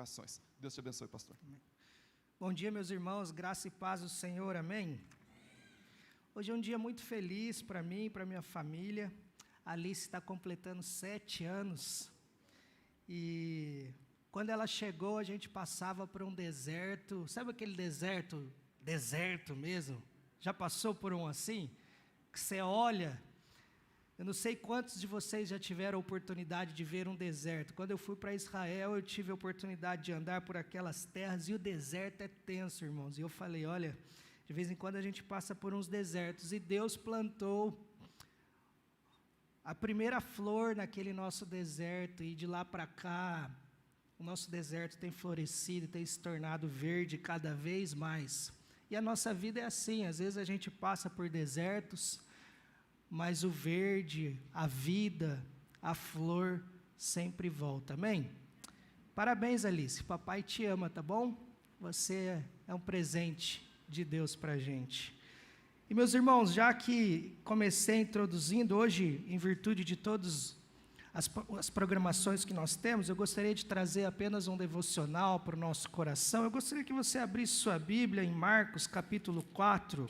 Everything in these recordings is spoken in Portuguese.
corações. Deus te abençoe, pastor. Bom dia, meus irmãos, graça e paz do Senhor, amém? Hoje é um dia muito feliz para mim e para minha família. A Alice está completando 7 anos e quando ela chegou a gente passava por um deserto, sabe aquele deserto mesmo? Já passou por um assim? Que você olha, eu não sei quantos de vocês já tiveram a oportunidade de ver um deserto. Quando eu fui para Israel, eu tive a oportunidade de andar por aquelas terras e o deserto é tenso, irmãos. E eu falei, olha, de vez em quando a gente passa por uns desertos e Deus plantou a primeira flor naquele nosso deserto e de lá para cá, o nosso deserto tem florescido e tem se tornado verde cada vez mais. E a nossa vida é assim, às vezes a gente passa por desertos, mas o verde, a vida, a flor sempre volta, amém? Parabéns, Alice, papai te ama, tá bom? Você é um presente de Deus para a gente. E meus irmãos, já que comecei introduzindo hoje, em virtude de todas as programações que nós temos, eu gostaria de trazer apenas um devocional para o nosso coração. Eu gostaria que você abrisse sua Bíblia em Marcos capítulo 4,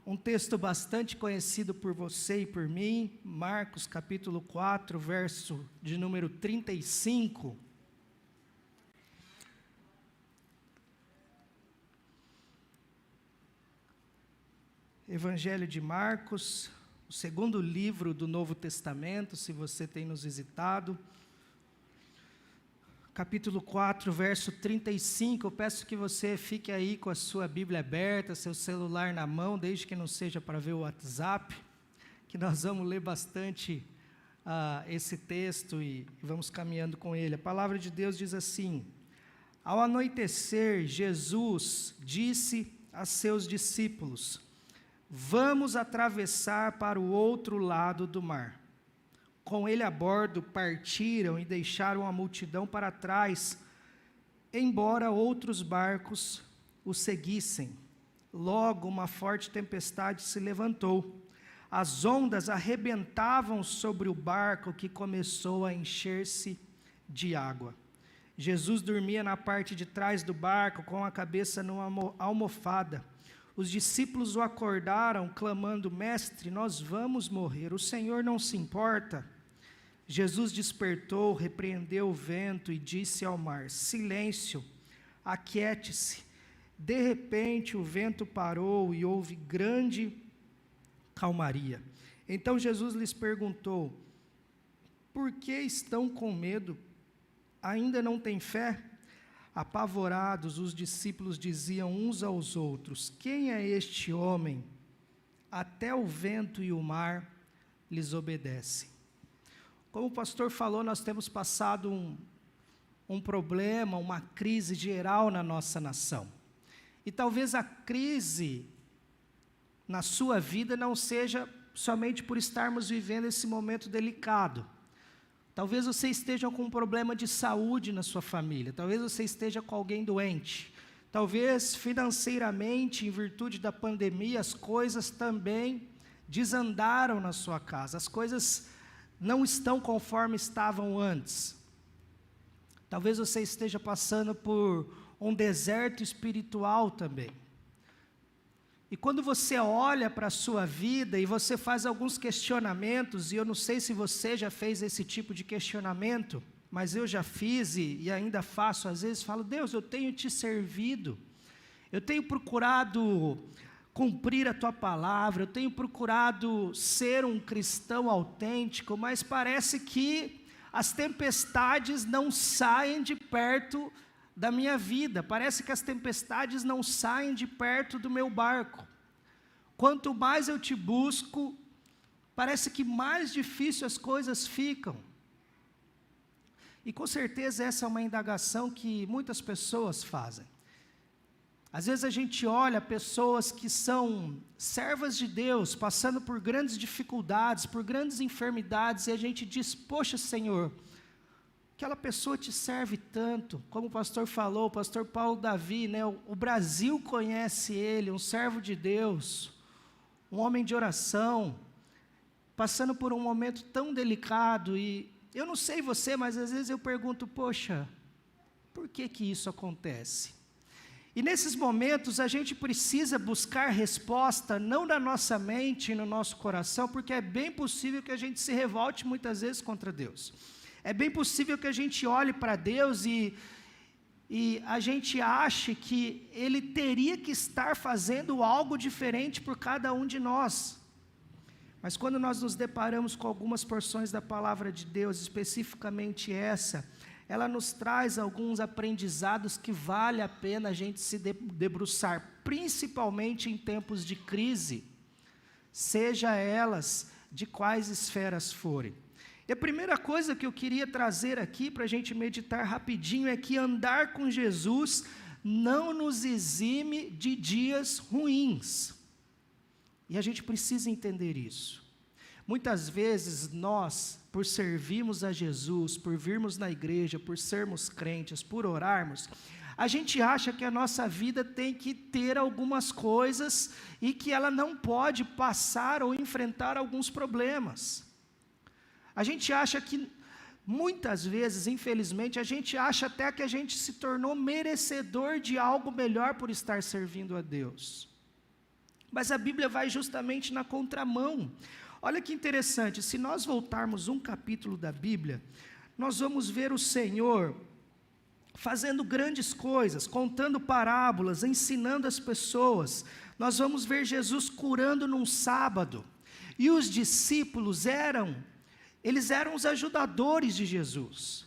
um texto bastante conhecido por você e por mim, Marcos capítulo 4, verso de número 35. Evangelho de Marcos, o segundo livro do Novo Testamento, se você tem nos visitado. Capítulo 4, verso 35, eu peço que você fique aí com a sua Bíblia aberta, seu celular na mão, desde que não seja para ver o WhatsApp, que nós vamos ler bastante esse texto e vamos caminhando com ele. A palavra de Deus diz assim: ao anoitecer, Jesus disse a seus discípulos: vamos atravessar para o outro lado do mar. Com ele a bordo, partiram e deixaram a multidão para trás, embora outros barcos o seguissem. Logo, uma forte tempestade se levantou. As ondas arrebentavam sobre o barco, que começou a encher-se de água. Jesus dormia na parte de trás do barco, com a cabeça numa almofada. Os discípulos o acordaram, clamando: mestre, nós vamos morrer, o Senhor não se importa? Jesus despertou, repreendeu o vento e disse ao mar: silêncio, aquiete-se. De repente o vento parou e houve grande calmaria. Então Jesus lhes perguntou: por que estão com medo? Ainda não têm fé? Apavorados, os discípulos diziam uns aos outros: quem é este homem? Até o vento e o mar lhes obedecem. Como o pastor falou, nós temos passado um problema, uma crise geral na nossa nação. E talvez a crise na sua vida não seja somente por estarmos vivendo esse momento delicado. Talvez você esteja com um problema de saúde na sua família, talvez você esteja com alguém doente, talvez financeiramente, em virtude da pandemia, as coisas também desandaram na sua casa, as coisas não estão conforme estavam antes. Talvez você esteja passando por um deserto espiritual também. E quando você olha para a sua vida e você faz alguns questionamentos, e eu não sei se você já fez esse tipo de questionamento, mas eu já fiz e ainda faço, às vezes falo: Deus, eu tenho te servido, eu tenho procurado cumprir a tua palavra, eu tenho procurado ser um cristão autêntico, mas parece que as tempestades não saem de perto da minha vida, parece que as tempestades não saem de perto do meu barco. Quanto mais eu te busco, parece que mais difícil as coisas ficam. E com certeza essa é uma indagação que muitas pessoas fazem. Às vezes a gente olha pessoas que são servas de Deus, passando por grandes dificuldades, por grandes enfermidades, e a gente diz: poxa, Senhor, aquela pessoa te serve tanto, como o pastor falou, o pastor Paulo Davi, né? O Brasil conhece ele, um servo de Deus, um homem de oração, passando por um momento tão delicado. E eu não sei você, mas às vezes eu pergunto: poxa, Por que que isso acontece? E nesses momentos a gente precisa buscar resposta, não na nossa mente e no nosso coração, porque é bem possível que a gente se revolte muitas vezes contra Deus. É bem possível que a gente olhe para Deus e a gente ache que Ele teria que estar fazendo algo diferente por cada um de nós. Mas quando nós nos deparamos com algumas porções da palavra de Deus, especificamente ela nos traz alguns aprendizados que vale a pena a gente se debruçar, principalmente em tempos de crise, seja elas de quais esferas forem. E a primeira coisa que eu queria trazer aqui para a gente meditar rapidinho é que andar com Jesus não nos exime de dias ruins. E a gente precisa entender isso. Muitas vezes nós, por servirmos a Jesus, por virmos na igreja, por sermos crentes, por orarmos, a gente acha que a nossa vida tem que ter algumas coisas e que ela não pode passar ou enfrentar alguns problemas. A gente acha que, muitas vezes, infelizmente, a gente acha até que a gente se tornou merecedor de algo melhor por estar servindo a Deus. Mas a Bíblia vai justamente na contramão. Olha que interessante, se nós voltarmos um capítulo da Bíblia, nós vamos ver o Senhor fazendo grandes coisas, contando parábolas, ensinando as pessoas. Nós vamos ver Jesus curando num sábado. E os discípulos eles eram os ajudadores de Jesus.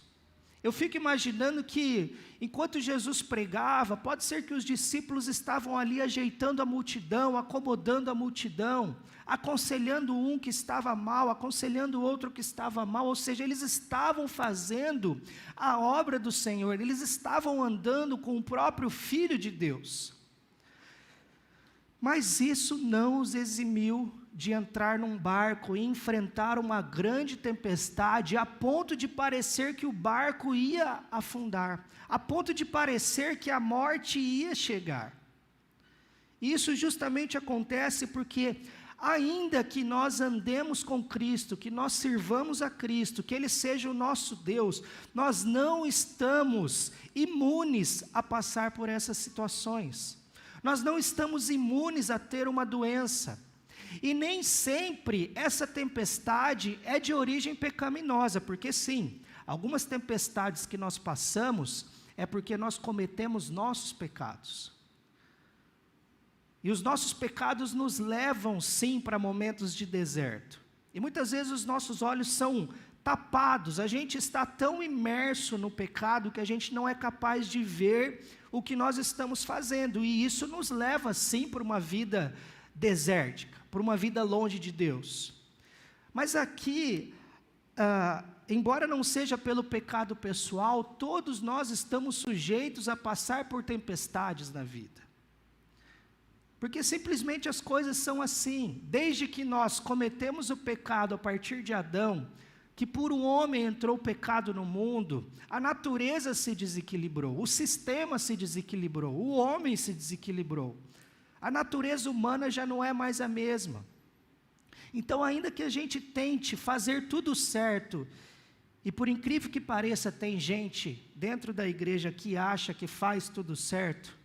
Eu fico imaginando que, enquanto Jesus pregava, pode ser que os discípulos estavam ali ajeitando a multidão, acomodando a multidão, aconselhando um que estava mal, aconselhando o outro que estava mal, ou seja, eles estavam fazendo a obra do Senhor, eles estavam andando com o próprio Filho de Deus. Mas isso não os eximiu de entrar num barco e enfrentar uma grande tempestade, a ponto de parecer que o barco ia afundar, a ponto de parecer que a morte ia chegar. Isso justamente acontece porque, ainda que nós andemos com Cristo, que nós sirvamos a Cristo, que Ele seja o nosso Deus, nós não estamos imunes a passar por essas situações. Nós não estamos imunes a ter uma doença. E nem sempre essa tempestade é de origem pecaminosa, porque sim, algumas tempestades que nós passamos é porque nós cometemos nossos pecados. E os nossos pecados nos levam sim para momentos de deserto. E muitas vezes os nossos olhos são tapados, a gente está tão imerso no pecado que a gente não é capaz de ver o que nós estamos fazendo. E isso nos leva sim para uma vida desértica, por uma vida longe de Deus. Mas aqui, embora não seja pelo pecado pessoal, todos nós estamos sujeitos a passar por tempestades na vida. Porque simplesmente as coisas são assim. Desde que nós cometemos o pecado a partir de Adão, que por um homem entrou o pecado no mundo, a natureza se desequilibrou, o sistema se desequilibrou, o homem se desequilibrou. A natureza humana já não é mais a mesma. Então, ainda que a gente tente fazer tudo certo, e por incrível que pareça, tem gente dentro da igreja que acha que faz tudo certo,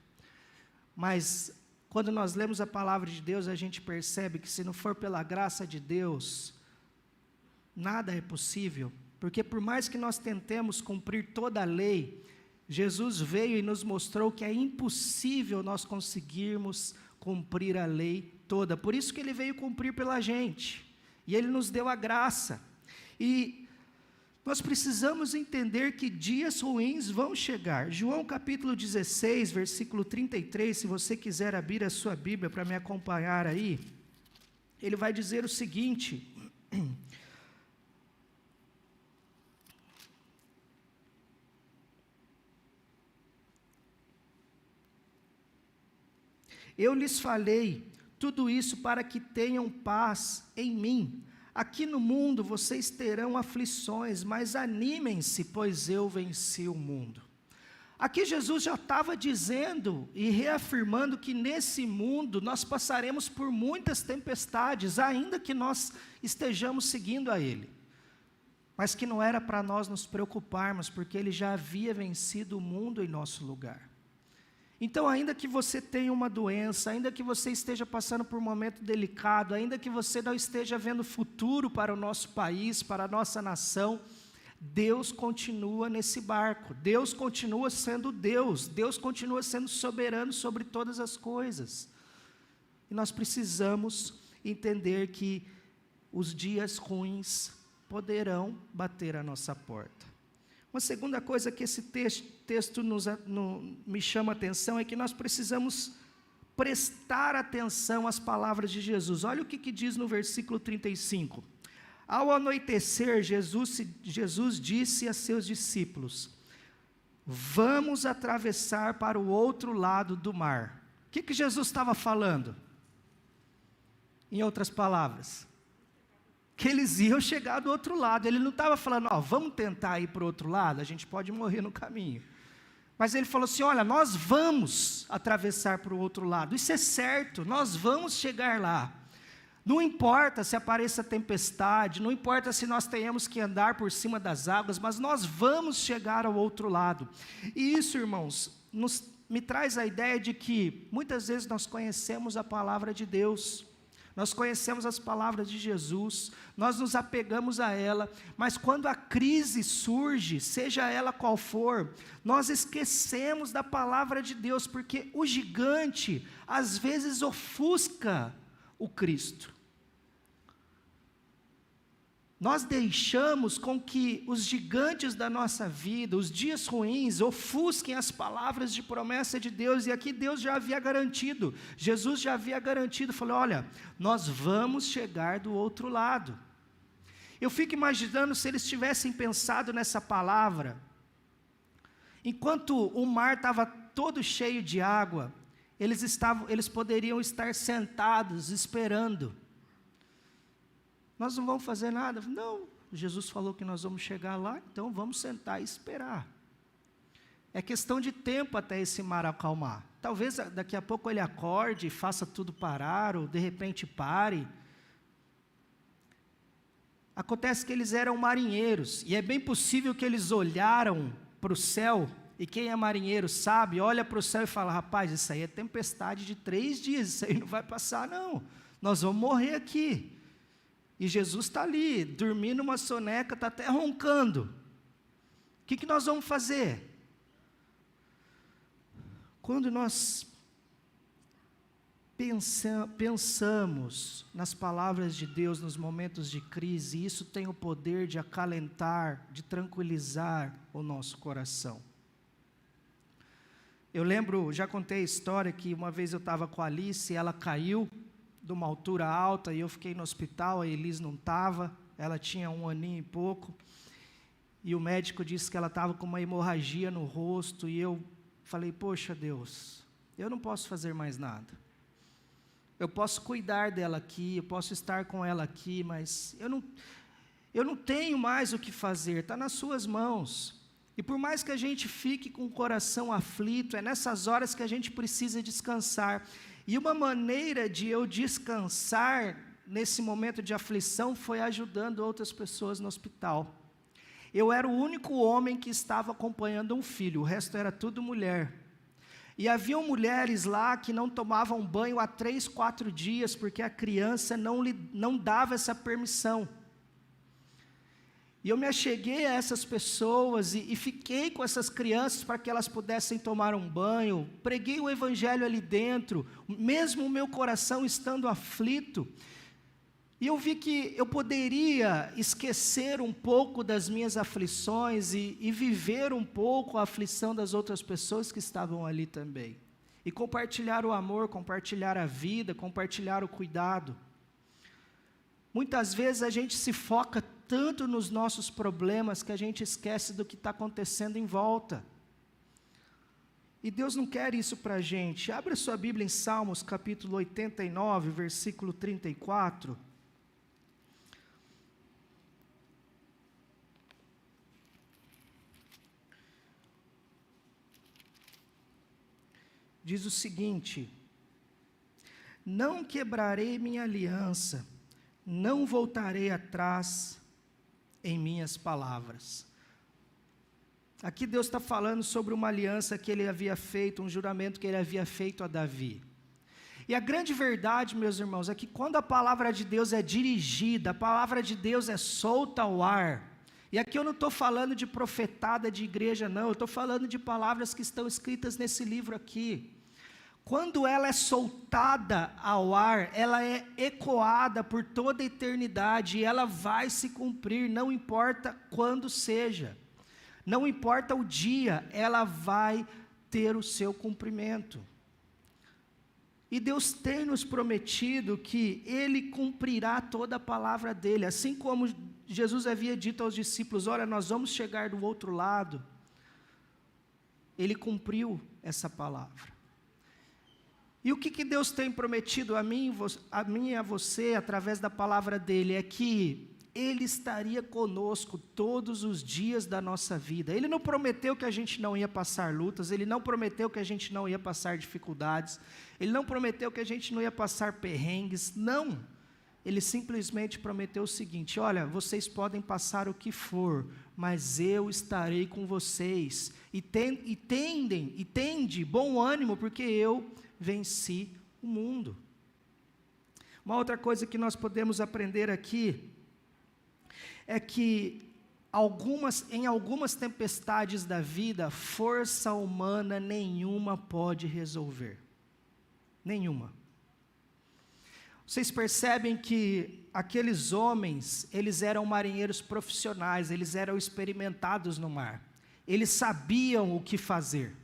mas quando nós lemos a palavra de Deus, a gente percebe que se não for pela graça de Deus, nada é possível, porque por mais que nós tentemos cumprir toda a lei, Jesus veio e nos mostrou que é impossível nós conseguirmos cumprir a lei toda. Por isso que Ele veio cumprir pela gente. E Ele nos deu a graça. E nós precisamos entender que dias ruins vão chegar. João capítulo 16, versículo 33, se você quiser abrir a sua Bíblia para me acompanhar aí, ele vai dizer o seguinte: eu lhes falei tudo isso para que tenham paz em mim. Aqui no mundo vocês terão aflições, mas animem-se, pois eu venci o mundo. Aqui Jesus já estava dizendo e reafirmando que nesse mundo nós passaremos por muitas tempestades, ainda que nós estejamos seguindo a Ele. mas que não era para nós nos preocuparmos, porque Ele já havia vencido o mundo em nosso lugar. Então, ainda que você tenha uma doença, ainda que você esteja passando por um momento delicado, ainda que você não esteja vendo futuro para o nosso país, para a nossa nação, Deus continua nesse barco, Deus continua sendo Deus, Deus continua sendo soberano sobre todas as coisas. E nós precisamos entender que os dias ruins poderão bater à nossa porta. Uma segunda coisa que esse texto me chama a atenção é que nós precisamos prestar atenção às palavras de Jesus. Olha o que diz no versículo 35. Ao anoitecer, Jesus disse a seus discípulos: vamos atravessar para o outro lado do mar. O que Jesus estava falando? Em outras palavras, que eles iam chegar do outro lado. Ele não estava falando, vamos tentar ir para o outro lado, a gente pode morrer no caminho. Mas ele falou assim, olha, nós vamos atravessar para o outro lado, isso é certo, nós vamos chegar lá. Não importa se apareça tempestade, não importa se nós tenhamos que andar por cima das águas, mas nós vamos chegar ao outro lado. E isso, irmãos, me traz a ideia de que muitas vezes nós conhecemos a palavra de Deus, nós conhecemos as palavras de Jesus, nós nos apegamos a ela, mas quando a crise surge, seja ela qual for, nós esquecemos da palavra de Deus, porque o gigante, às vezes, ofusca o Cristo. Nós deixamos com que os gigantes da nossa vida, os dias ruins, ofusquem as palavras de promessa de Deus, e aqui Deus já havia garantido, Jesus já havia garantido, falou, olha, nós vamos chegar do outro lado. Eu fico imaginando se eles tivessem pensado nessa palavra, enquanto o mar estava todo cheio de água, eles poderiam estar sentados, esperando. Nós não vamos fazer nada? Não, Jesus falou que nós vamos chegar lá, então vamos sentar e esperar. É questão de tempo até esse mar acalmar. Talvez daqui a pouco ele acorde e faça tudo parar, ou de repente pare. Acontece que eles eram marinheiros, e é bem possível que eles olharam para o céu, e quem é marinheiro sabe, olha para o céu e fala, rapaz, isso aí é tempestade de 3 dias, isso aí não vai passar não, nós vamos morrer aqui. E Jesus está ali, dormindo uma soneca, está até roncando. O que nós vamos fazer? Quando nós pensamos nas palavras de Deus nos momentos de crise, isso tem o poder de acalentar, de tranquilizar o nosso coração. Eu lembro, já contei a história que uma vez eu estava com a Alice, ela caiu de uma altura alta, e eu fiquei no hospital, a Elis não estava, ela tinha 1 aninho e pouco, e o médico disse que ela estava com uma hemorragia no rosto, e eu falei, poxa Deus, eu não posso fazer mais nada, eu posso cuidar dela aqui, eu posso estar com ela aqui, mas eu não tenho mais o que fazer, está nas suas mãos. E por mais que a gente fique com o coração aflito, é nessas horas que a gente precisa descansar. E uma maneira de eu descansar nesse momento de aflição foi ajudando outras pessoas no hospital. Eu era o único homem que estava acompanhando um filho, o resto era tudo mulher. E haviam mulheres lá que não tomavam banho há 3, 4 dias, porque a criança não dava essa permissão. E eu me acheguei a essas pessoas e fiquei com essas crianças para que elas pudessem tomar um banho, preguei o evangelho ali dentro, mesmo o meu coração estando aflito, e eu vi que eu poderia esquecer um pouco das minhas aflições e viver um pouco a aflição das outras pessoas que estavam ali também, e compartilhar o amor, compartilhar a vida, compartilhar o cuidado. Muitas vezes a gente se foca tanto nos nossos problemas que a gente esquece do que está acontecendo em volta. E Deus não quer isso para a gente. Abra sua Bíblia em Salmos, capítulo 89, versículo 34. Diz o seguinte: não quebrarei minha aliança, não voltarei atrás, em minhas palavras. Aqui Deus está falando sobre uma aliança que ele havia feito, um juramento que ele havia feito a Davi. E a grande verdade, meus irmãos, é que quando a palavra de Deus é dirigida, a palavra de Deus é solta ao ar, e aqui eu não estou falando de profetada de igreja, não, eu estou falando de palavras que estão escritas nesse livro aqui. Quando ela é soltada ao ar, ela é ecoada por toda a eternidade, e ela vai se cumprir, não importa quando seja. Não importa o dia, ela vai ter o seu cumprimento. E Deus tem nos prometido que Ele cumprirá toda a palavra dEle. Assim como Jesus havia dito aos discípulos, olha, nós vamos chegar do outro lado. Ele cumpriu essa palavra. E o que Deus tem prometido a mim e a você, através da palavra dEle, é que Ele estaria conosco todos os dias da nossa vida. Ele não prometeu que a gente não ia passar lutas, Ele não prometeu que a gente não ia passar dificuldades, Ele não prometeu que a gente não ia passar perrengues, não. Ele simplesmente prometeu o seguinte, olha, vocês podem passar o que for, mas eu estarei com vocês, e tende bom ânimo, porque eu venci o mundo. Uma outra coisa que nós podemos aprender aqui, é que em algumas tempestades da vida, força humana nenhuma pode resolver. Nenhuma. Vocês percebem que aqueles homens, eles eram marinheiros profissionais, eles eram experimentados no mar. Eles sabiam o que fazer.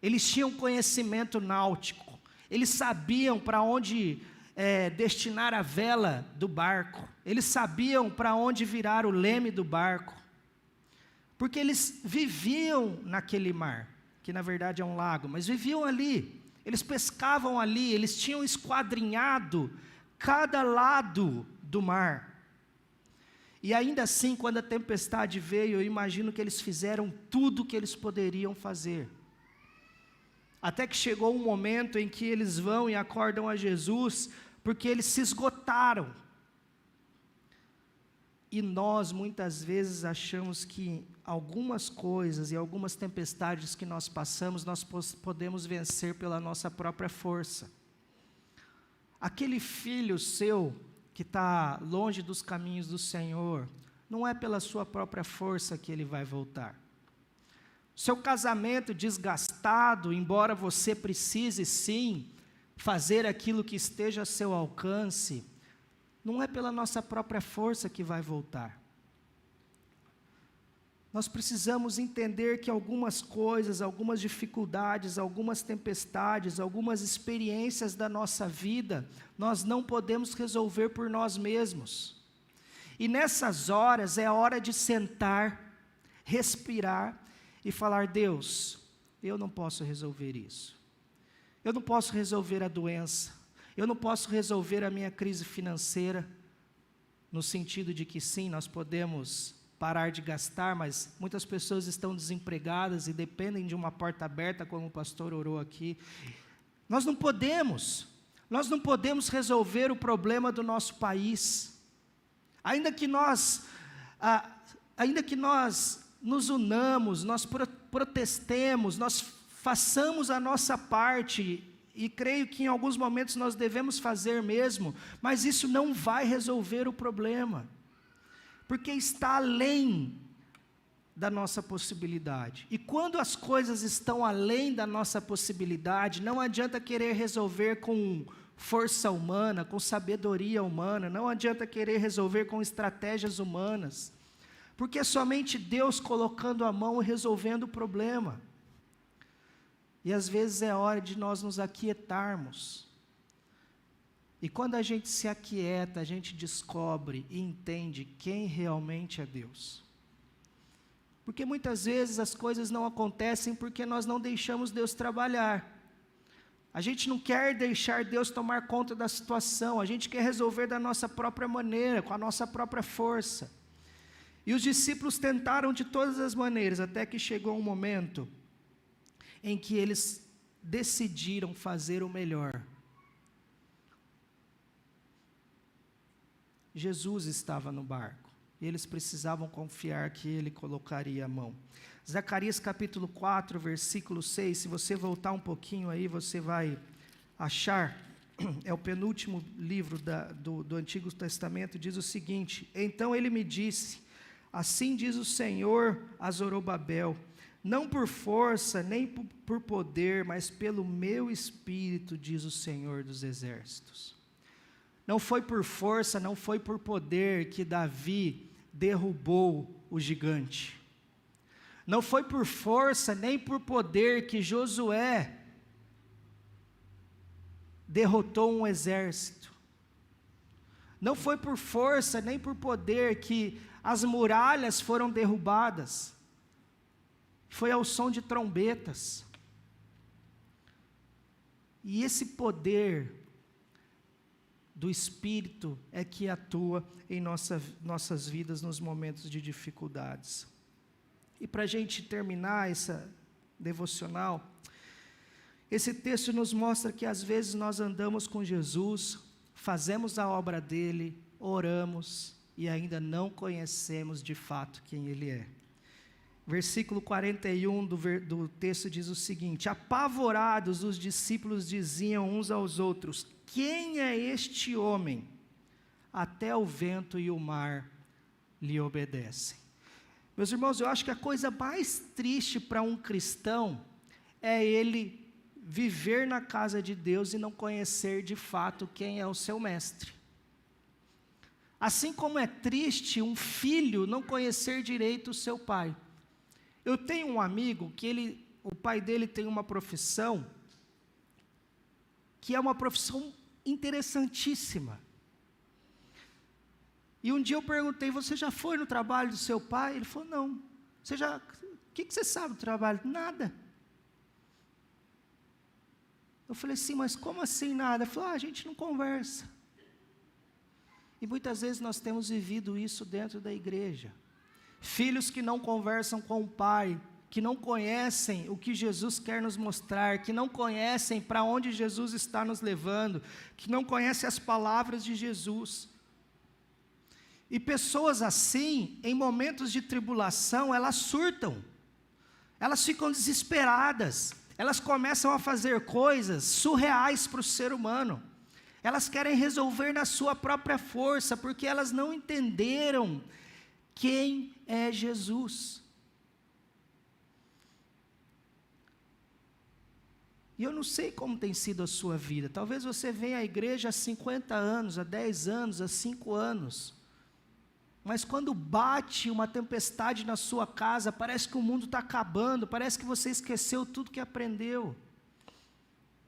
Eles tinham conhecimento náutico. Eles sabiam para onde destinar a vela do barco. Eles sabiam para onde virar o leme do barco, porque eles viviam naquele mar, que na verdade é um lago, mas viviam ali, eles pescavam ali, eles tinham esquadrinhado cada lado do mar, e ainda assim, quando a tempestade veio, eu imagino que eles fizeram tudo o que eles poderiam fazer, até que chegou um momento em que eles vão e acordam a Jesus, porque eles se esgotaram. E nós muitas vezes achamos que algumas coisas e algumas tempestades que nós passamos, nós podemos vencer pela nossa própria força. Aquele filho seu que está longe dos caminhos do Senhor, não é pela sua própria força que ele vai voltar. Seu casamento desgastado, embora você precise sim fazer aquilo que esteja a seu alcance, não é pela nossa própria força que vai voltar. Nós precisamos entender que algumas coisas, algumas dificuldades, algumas tempestades, algumas experiências da nossa vida, nós não podemos resolver por nós mesmos. E nessas horas é hora de sentar, respirar e falar, Deus, eu não posso resolver isso. Eu não posso resolver a doença. Eu não posso resolver a minha crise financeira, no sentido de que sim, nós podemos parar de gastar, mas muitas pessoas estão desempregadas e dependem de uma porta aberta, como o pastor orou aqui. Nós não podemos resolver o problema do nosso país, ainda que nós nos unamos, nós protestemos, nós façamos a nossa parte, e creio que em alguns momentos nós devemos fazer mesmo, mas isso não vai resolver o problema, porque está além da nossa possibilidade. E quando as coisas estão além da nossa possibilidade, não adianta querer resolver com força humana, com sabedoria humana, não adianta querer resolver com estratégias humanas, porque é somente Deus colocando a mão e resolvendo o problema. E às vezes é hora de nós nos aquietarmos. E quando a gente se aquieta, a gente descobre e entende quem realmente é Deus. Porque muitas vezes as coisas não acontecem porque nós não deixamos Deus trabalhar. A gente não quer deixar Deus tomar conta da situação, a gente quer resolver da nossa própria maneira, com a nossa própria força. E os discípulos tentaram de todas as maneiras, até que chegou um momento em que eles decidiram fazer o melhor. Jesus estava no barco, e eles precisavam confiar que ele colocaria a mão. Zacarias capítulo 4, versículo 6, se você voltar um pouquinho aí, você vai achar, é o penúltimo livro do Antigo Testamento, diz o seguinte: então ele me disse, assim diz o Senhor a Zorobabel, não por força, nem por poder, mas pelo meu Espírito, diz o Senhor dos Exércitos. Não foi por força, não foi por poder que Davi derrubou o gigante. Não foi por força, nem por poder que Josué derrotou um exército. Não foi por força, nem por poder que as muralhas foram derrubadas. Foi ao som de trombetas. E esse poder do Espírito é que atua em nossas vidas nos momentos de dificuldades. E para a gente terminar essa devocional, esse texto nos mostra que às vezes nós andamos com Jesus, fazemos a obra dele, oramos e ainda não conhecemos de fato quem ele é. Versículo 41 do texto diz o seguinte: apavorados os discípulos diziam uns aos outros, quem é este homem? Até o vento e o mar lhe obedecem. Meus irmãos, eu acho que a coisa mais triste para um cristão é ele viver na casa de Deus e não conhecer de fato quem é o seu mestre. Assim como é triste um filho não conhecer direito o seu pai. Eu tenho um amigo que o pai dele tem uma profissão que é uma profissão interessantíssima. E um dia eu perguntei, você já foi no trabalho do seu pai? Ele falou, não. O que você sabe do trabalho? Nada. Eu falei assim, mas como assim nada? Ele falou, a gente não conversa. E muitas vezes nós temos vivido isso dentro da igreja. Filhos que não conversam com o pai, que não conhecem o que Jesus quer nos mostrar, que não conhecem para onde Jesus está nos levando, que não conhecem as palavras de Jesus. E pessoas assim, em momentos de tribulação, elas surtam, elas ficam desesperadas, elas começam a fazer coisas surreais para o ser humano, elas querem resolver na sua própria força, porque elas não entenderam quem é Jesus. E eu não sei como tem sido a sua vida, talvez você venha à igreja há 50 anos, há 10 anos, há 5 anos, mas quando bate uma tempestade na sua casa, parece que o mundo está acabando, parece que você esqueceu tudo que aprendeu.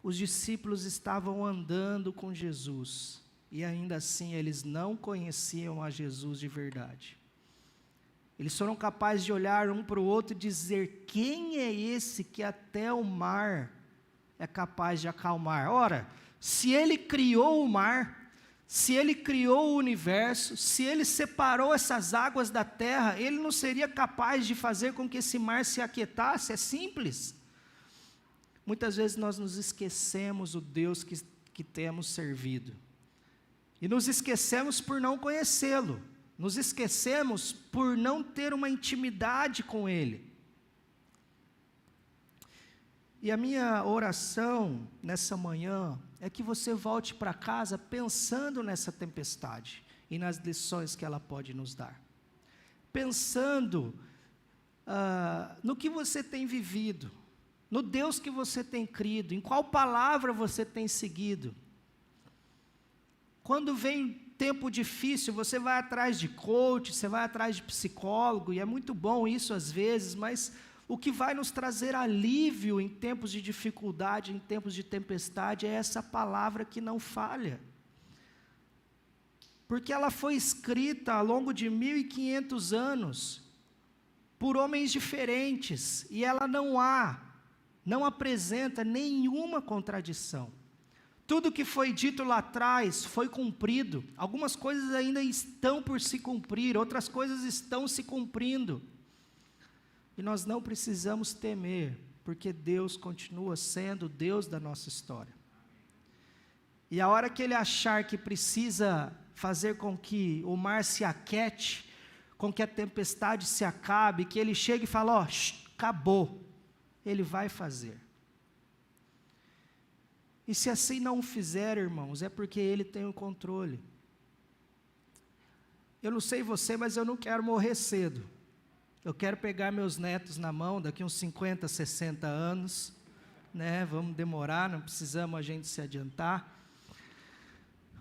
Os discípulos estavam andando com Jesus, e ainda assim eles não conheciam a Jesus de verdade. Eles foram capazes de olhar um para o outro e dizer, quem é esse que até o mar é capaz de acalmar? Ora, se ele criou o mar, se ele criou o universo, se ele separou essas águas da terra, ele não seria capaz de fazer com que esse mar se aquietasse? É simples. Muitas vezes nós nos esquecemos o Deus que temos servido, e nos esquecemos por não conhecê-lo, nos esquecemos por não ter uma intimidade com ele. E a minha oração nessa manhã é que você volte para casa pensando nessa tempestade e nas lições que ela pode nos dar. Pensando no que você tem vivido, no Deus que você tem crido, em qual palavra você tem seguido. Quando vem tempo difícil, você vai atrás de coach, você vai atrás de psicólogo, e é muito bom isso às vezes, mas o que vai nos trazer alívio em tempos de dificuldade, em tempos de tempestade, é essa palavra que não falha. Porque ela foi escrita ao longo de 1500 anos, por homens diferentes, e ela não apresenta nenhuma contradição. Tudo que foi dito lá atrás foi cumprido. Algumas coisas ainda estão por se cumprir, outras coisas estão se cumprindo. E nós não precisamos temer, porque Deus continua sendo o Deus da nossa história. E a hora que Ele achar que precisa fazer com que o mar se aquete, com que a tempestade se acabe, que ele chegue e fale, ó, acabou. Ele vai fazer. E se assim não o fizer, irmãos, é porque ele tem o controle. Eu não sei você, mas eu não quero morrer cedo. Eu quero pegar meus netos na mão daqui uns 50, 60 anos, né? Vamos demorar, não precisamos a gente se adiantar.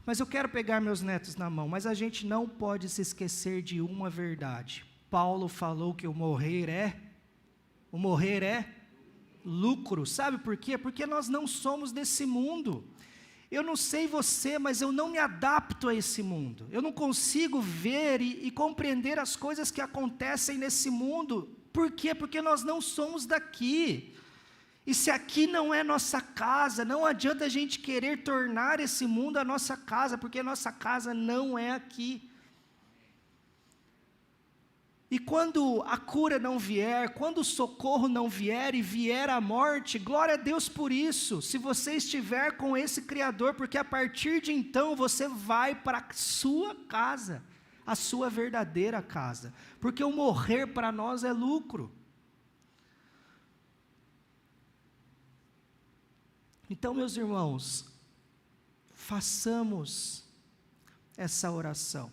Mas eu quero pegar meus netos na mão, mas a gente não pode se esquecer de uma verdade. Paulo falou que o morrer é lucro. Sabe por quê? Porque nós não somos desse mundo. Eu não sei você, mas eu não me adapto a esse mundo. Eu não consigo ver e compreender as coisas que acontecem nesse mundo. Por quê? Porque nós não somos daqui. E se aqui não é nossa casa, não adianta a gente querer tornar esse mundo a nossa casa, porque nossa casa não é aqui. E quando a cura não vier, quando o socorro não vier e vier a morte, glória a Deus por isso, se você estiver com esse Criador, porque a partir de então você vai para a sua casa, a sua verdadeira casa, porque o morrer para nós é lucro. Então, meus irmãos, façamos essa oração.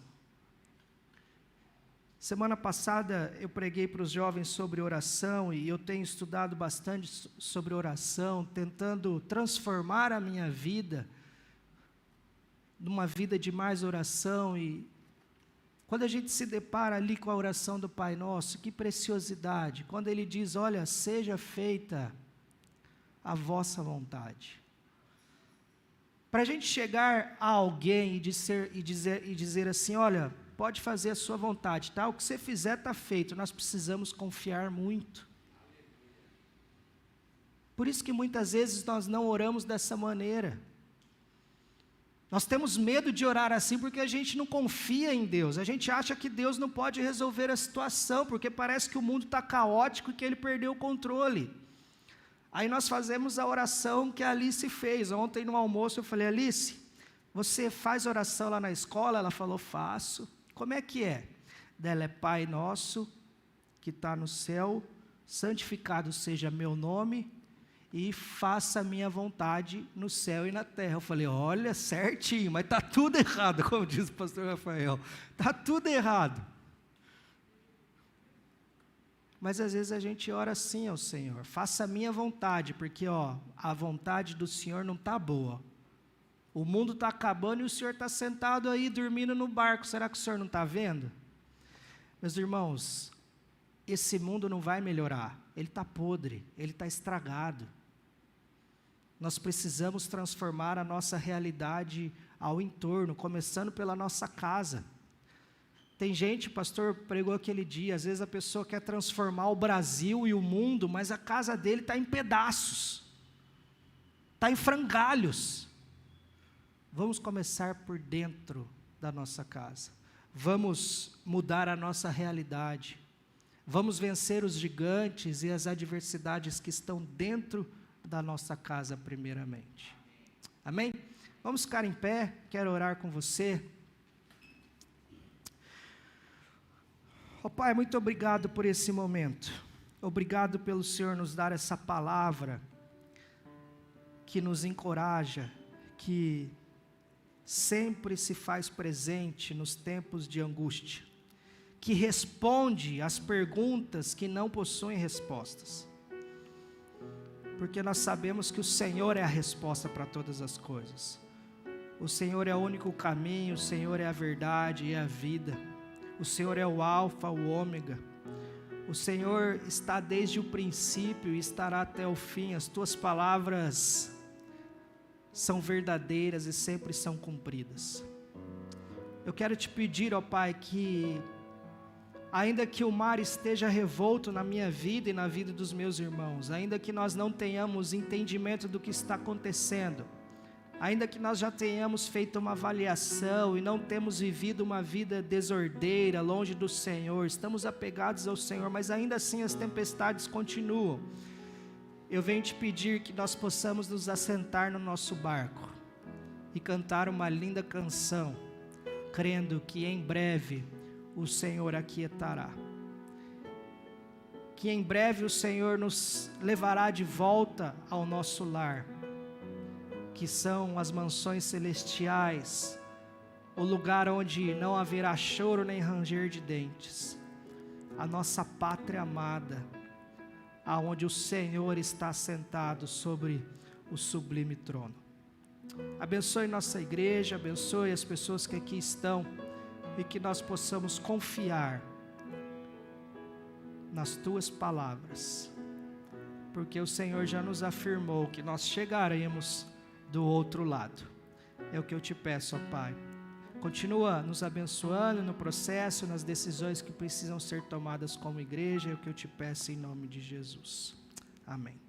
Semana passada eu preguei para os jovens sobre oração e eu tenho estudado bastante sobre oração, tentando transformar a minha vida numa vida de mais oração. E quando a gente se depara ali com a oração do Pai Nosso, que preciosidade, quando Ele diz, olha, seja feita a vossa vontade. Para a gente chegar a alguém e dizer assim, olha, pode fazer a sua vontade, tá? O que você fizer está feito, nós precisamos confiar muito. Por isso que muitas vezes nós não oramos dessa maneira. Nós temos medo de orar assim porque a gente não confia em Deus, a gente acha que Deus não pode resolver a situação, porque parece que o mundo está caótico e que Ele perdeu o controle. Aí nós fazemos a oração que a Alice fez. Ontem no almoço eu falei, Alice, você faz oração lá na escola? Ela falou, faço. Como é que é? Dela é Pai Nosso, que está no céu, santificado seja meu nome, e faça a minha vontade no céu e na terra. Eu falei, olha, certinho, mas está tudo errado, como diz o pastor Rafael, está tudo errado. Mas às vezes a gente ora assim ao Senhor, faça a minha vontade, porque a vontade do Senhor não está boa. O mundo está acabando e o Senhor está sentado aí dormindo no barco, será que o Senhor não está vendo? Meus irmãos, esse mundo não vai melhorar, ele está podre, ele está estragado. Nós precisamos transformar a nossa realidade ao entorno, começando pela nossa casa. Tem gente, o pastor pregou aquele dia, às vezes a pessoa quer transformar o Brasil e o mundo, mas a casa dele está em pedaços, está em frangalhos. Vamos começar por dentro da nossa casa, vamos mudar a nossa realidade, vamos vencer os gigantes e as adversidades que estão dentro da nossa casa primeiramente. Amém? Vamos ficar em pé, quero orar com você. Pai, muito obrigado por esse momento, obrigado pelo Senhor nos dar essa palavra, que nos encoraja, que sempre se faz presente nos tempos de angústia, que responde às perguntas que não possuem respostas, porque nós sabemos que o Senhor é a resposta para todas as coisas, o Senhor é o único caminho, o Senhor é a verdade e a vida, o Senhor é o alfa, o ômega, o Senhor está desde o princípio e estará até o fim, as tuas palavras são verdadeiras e sempre são cumpridas. Eu quero te pedir, ó Pai, que ainda que o mar esteja revolto na minha vida e na vida dos meus irmãos, ainda que nós não tenhamos entendimento do que está acontecendo, ainda que nós já tenhamos feito uma avaliação e não temos vivido uma vida desordeira, longe do Senhor, estamos apegados ao Senhor, mas ainda assim as tempestades continuam. Eu venho te pedir que nós possamos nos assentar no nosso barco e cantar uma linda canção, crendo que em breve o Senhor aquietará. Que em breve o Senhor nos levará de volta ao nosso lar, que são as mansões celestiais, o lugar onde não haverá choro nem ranger de dentes, a nossa pátria amada, aonde o Senhor está sentado sobre o sublime trono. Abençoe nossa igreja, abençoe as pessoas que aqui estão, e que nós possamos confiar nas Tuas palavras, porque o Senhor já nos afirmou que nós chegaremos do outro lado. É o que eu te peço, ó Pai. Continua nos abençoando no processo, nas decisões que precisam ser tomadas como igreja, é o que eu te peço em nome de Jesus. Amém.